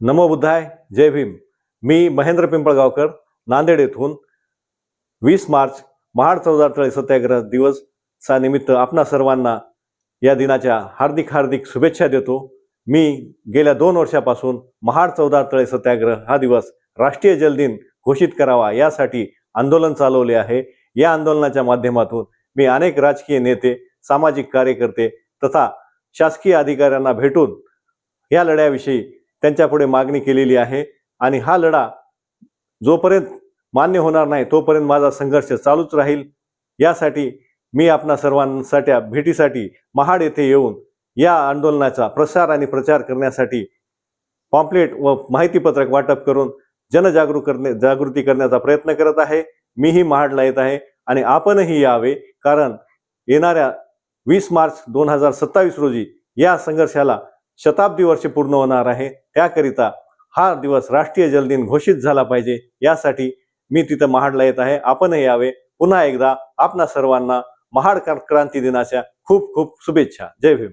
नमो बुद्धाय, जय भीम। मी महेंद्र पिंपळगावकर, नांदेड येथून 20 मार्च महाड चौदार तळे सत्याग्रह दिवस चा निमित्त आपणा सर्वांना या दिनाच्या हार्दिक हार्दिक शुभेच्छा देतो। मी गेल्या 2 वर्षापासून महाड चौदार तळे सत्याग्रह हा दिवस राष्ट्रीय जल दिन घोषित करावा यासाठी आंदोलन चालवले आहे। या आंदोलनाच्या माध्यमातून मी अनेक राजकीय नेते, सामाजिक कार्यकर्ते तथा शासकीय अधिकाऱ्यांना भेटून या लढ्याविषयी त्यांच्यापुढे मागणी केलेली आहे आणि हा लढा जोपर्यंत मान्य होणार नाही तोपर्यंत माझा संघर्ष चालूच राहील। यासाठी मी आपणा सर्वांसाठी भेटीसाठी महाड येथे येऊन या आंदोलनाचा प्रसार आणि प्रचार करण्यासाठी पॉम्पलेट व माहितीपत्रक वाटप करून जागृती करण्याचा प्रयत्न करत आहे। मीही महाडला येत आहे आणि आपणही यावे, कारण येणाऱ्या 20 मार्च 2027 रोजी या संघर्षाला शताब्दी वर्ष पूर्ण होणार आहे। त्याकरिता हा दिवस राष्ट्रीय जल दिन घोषित झाला पाहिजे, यासाठी मी तिथं महाडला येत आहे। आपणही यावे। पुन्हा एकदा आपणा सर्वांना महाड क्रांती दिनाच्या खूप खूप शुभेच्छा। जय भीम।